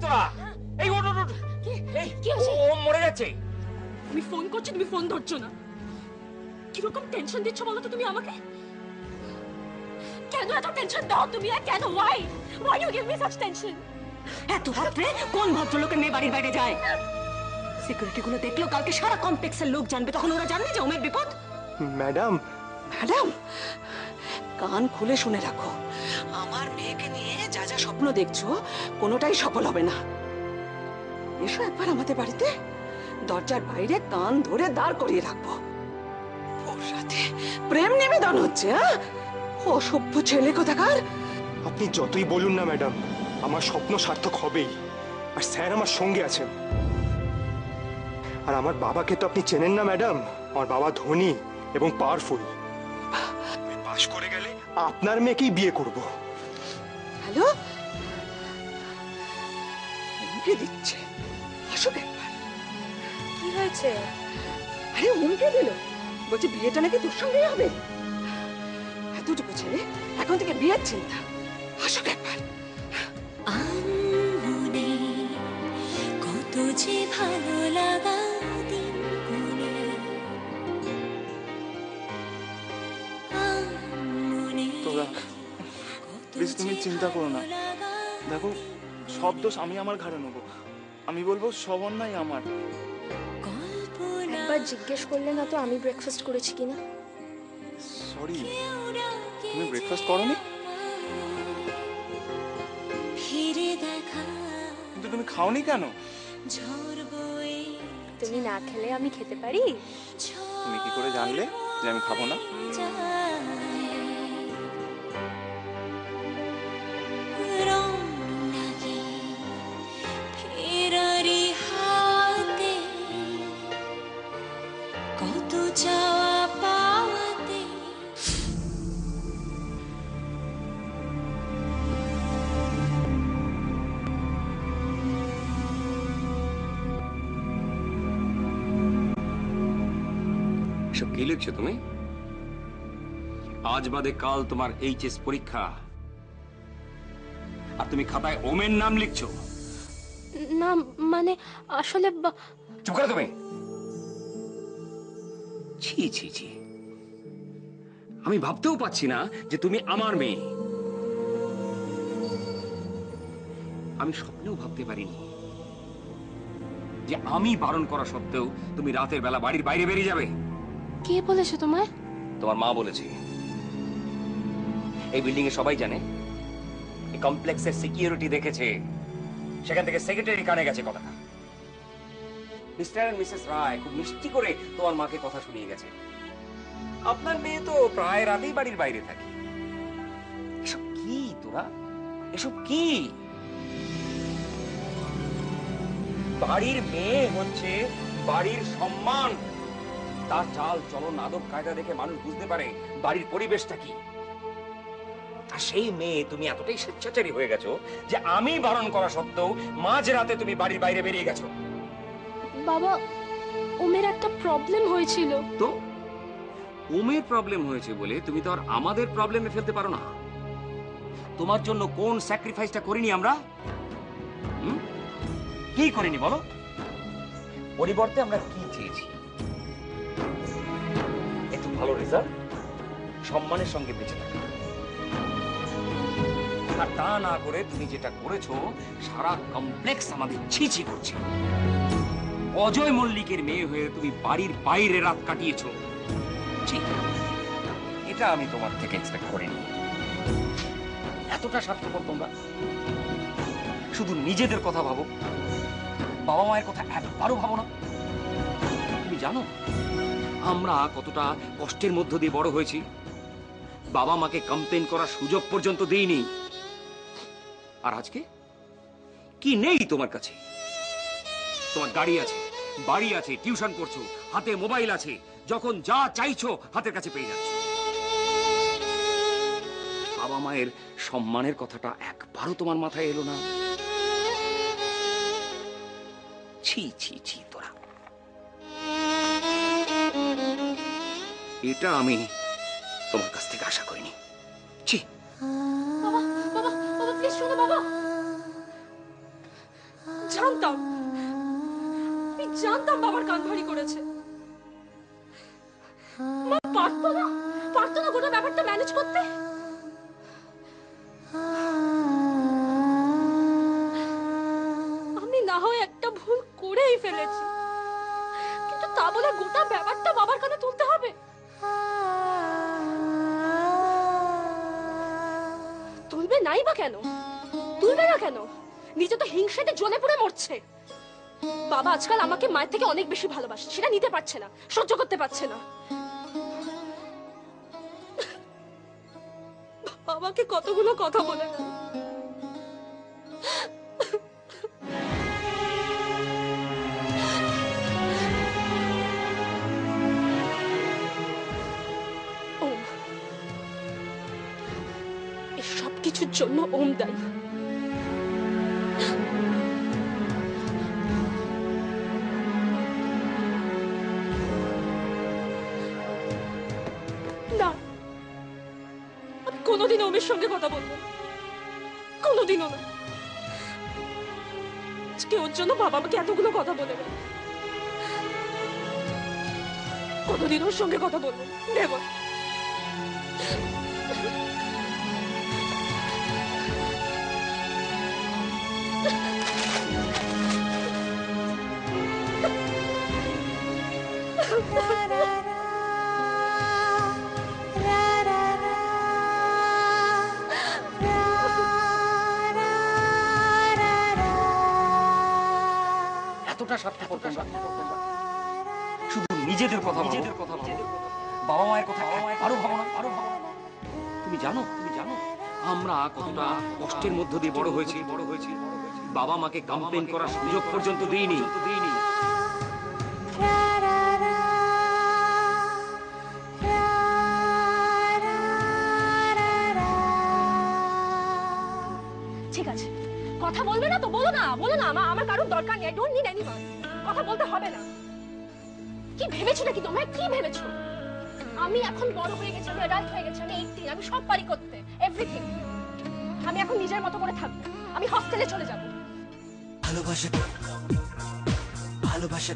তোরা? এই ওঠ ওঠ ওঠ। কি হয়েছে? ও মরে যাচ্ছে। আমি ফোন করছি, তুমি ফোন ধরছো না। কিরকম টেনশন দিচ্ছ বলো তো তুমি আমাকে? কেন এত টেনশন দাও তুমি? আর কেন? Why you give me such tension? এত রাত্রে কোন ভদ্রলোকের মেয়ে বাড়ির বাইরে যায়? সিকিউরিটি গুলো দেখলো, কালকে সারা কমপ্লেক্সের লোক জানবে, তখন ওরা জানবে যে ওমের বিপদ। ম্যাডাম, ম্যাডাম, কান খুলে শুনে রাখো, আমার মেয়েকে নিয়ে যা যা স্বপ্ন দেখছো কোনোটাই সফল হবে না। এসো একবার আমাদের বাড়িতে, দরজার বাইরে কান ধরে দাঁড় করিয়ে রাখবো। ওর সাথে প্রেম নিবেদন হচ্ছে। অসভ্য ছেলে কোথাকার। আপনি যতই বলুন না ম্যাডাম, আমার স্বপ্ন সার্থক হবেই। আর স্যার আমার সঙ্গে আছেন। আর আমার বাবাকে তো আপনি চেনেন না ম্যাডাম। আমার বাবা ধনী এবং পাওয়ারফুল। আমি পাশ করে গেলে আপনার মেয়েকেই বিয়ে করব। হ্যালো, হুমকি দিচ্ছে। আসুক একবার। কি হয়েছে? আরে হুমকি দিল, বলছে বিয়েটা নাকি তোর সঙ্গেই হবে। এতটুকু ছেলে, এখন থেকে বিয়ের চিন্তা। আসুক একবার। মনে কত যে ভালো লাগা দিন গুনে, তোরা প্লিজ তুমি চিন্তা করো না। দেখো, সব দোষ আমি আমার ঘাড়ে নেবো। আমি বলবো সব অন্যায় আমার। একবার জিজ্ঞেস করলে না তো আমি ব্রেকফাস্ট করেছি কিনা? সরি, তুমি ব্রেকফাস্ট করোনি? কিন্তু তুমি খাওনি কেন? তুমি না খেলে আমি খেতে পারি? তুমি কি করে জানলে যে আমি খাবো না? কত চাওয়া পাওয়াতে এসব কি লিখছো তুমি? আজ বাদে কাল তোমার এইচএস পরীক্ষা, আর তুমি খাতায় ওমের নাম লিখছো? না মানে আসলে চুপ করো তুমি। ছি ছি ছি, আমি ভাবতেও পাচ্ছি না যে তুমি আমার মেয়ে। আমি স্বপ্নেও ভাবতে পারিনি যে আমি বারণ করা সত্ত্বেও তুমি রাতের বেলা বাড়ির বাইরে বেরিয়ে যাবে। কে বলেছে তোমায়? তোমার মা বলেছে। এই বিল্ডিং এ সবাই জানে, এই কমপ্লেক্সের সিকিউরিটি দেখেছে, সেখান থেকে সেক্রেটারি কানে গেছে কথাটা। মিস্টার এন্ড মিসেস রায় খুব মিষ্টি করে তোমার মাকে কথা শুনিয়ে গেছে। আপনার মেয়ে তো প্রায় রাতেই বাড়ির বাইরে থাকে। এসব কি তোরা? এসব কি? বাড়ির মেয়ে হচ্ছে বাড়ির সম্মান। তার চাল চলন আদব কায়দা দেখে মানুষ বুঝতে পারে বাড়ির পরিবেশটা কি। আর সেই মেয়ে তুমি এতটাই স্বেচ্ছাচারী হয়ে গেছো যে আমি বারণ করা সত্ত্বেও মাঝ রাতে তুমি বাড়ির বাইরে বেরিয়ে গেছো। বাবা, ওমের একটা প্রবলেম হয়েছিল। তো ওমের প্রবলেম হয়েছে বলে তুমি তো আর আমাদের প্রবলেমে ফেলতে পারো না। তোমার জন্য কোন স্যাক্রিফাইসটা করিনি আমরা? কি করিনি বলো? পরিবর্তে আমরা কি চেয়েছি? একটু ভালো রেজাল্ট, সম্মানের সঙ্গে বেঁচে থাকা। আর তা না করে তুমি যেটা করেছো, সারা কমপ্লেক্স আমাদের ছিছি করছে। অজয় মল্লিকের মেয়ে হয়ে তুমি বাড়ির বাইরে রাত কাটিয়েছো। ঠিক, এটা আমি তোমার থেকে এক্সপেক্ট করিনি। এতটা স্বার্থপর তোমরা, শুধু নিজেদের কথা ভাবো, বাবা মায়ের কথা একবারও ভাবো না। তুমি জানো আমরা কতটা কষ্টের মধ্য দিয়ে বড় হয়েছি? বাবা মাকে কমপ্লেন করার সুযোগ পর্যন্ত দেইনি। আর আজকে কি নেই তোমার কাছে? তোমার গাড়ি আছে, বাড়ি আছে, টিউশন করছো, হাতে মোবাইল আছে, যখন যা চাইছো হাতের কাছে পেয়ে যাচ্ছ। বাবা মায়ের সম্মানের কথাটা একবারও তোমার মাথায় এলো না। ছি ছি ছি তোরা, এটা আমি তোমার কাছ থেকে আশা করিনি। ছি। বাবা, বাবা, বাবা প্লিজ শোনো বাবা। জানতাম বাবার কান ভারী করেছে। মা পারতো না গোটা ব্যাপারটা ম্যানেজ করতে। আমি না হয় একটা ভুল করেই ফেলেছি, কিন্তু তা বলে গোটা ব্যাপারটা বাবার কানে তুলতে হবে? তুলবে নাই বা কেন? তুলবে না কেন? নিজে তো হিংসাতে জ্বলে পুড়ে মরছে। বাবা আজকাল আমাকে মায়ের থেকে অনেক বেশি ভালোবাসে, সেটা নিতে পারছে না, সহ্য করতে পারছে না। বাবাকে কতগুলো কথা বলে গেল। ওম, এই সব কিছুর জন্য ওম দায়ী। না, আমি কোনোদিনও ওমের সঙ্গে কথা বলবো না, কোনোদিনও না। আজকে ওর জন্য বাবা আমাকে এতগুলো কথা বলে গেল, কোনোদিন ওর সঙ্গে কথা বলবো না। নেভার। এতটা স্বার্থপর তোমরা, শুধু নিজেদের কথা ভাবো, বাবা মায়ের কথা আরো ভাবো না। তুমি জানো আমরা কতটা কষ্টের মধ্য দিয়ে বড় হয়েছি। বাবা মাকে কমপ্লেন করার সুযোগ পর্যন্ত দিইনি। ঠিক আছে, কথা বলবে না তো বলো না, আমার কারোর দরকার নেই। I don't need anyone. কথা বলতে হবে না। কি ভেবেছো নাকি তোমরা? কি ভেবেছো? আমি এখন বড় হয়ে গেছি, আমি অ্যাডাল্ট হয়ে গেছি, আমি 18, আমি সব পারি করতে, এভরিথিং। আমি এখন নিজের মতো করে থাকবো, আমি হস্টেলে চলে যাব। ভালোবাসা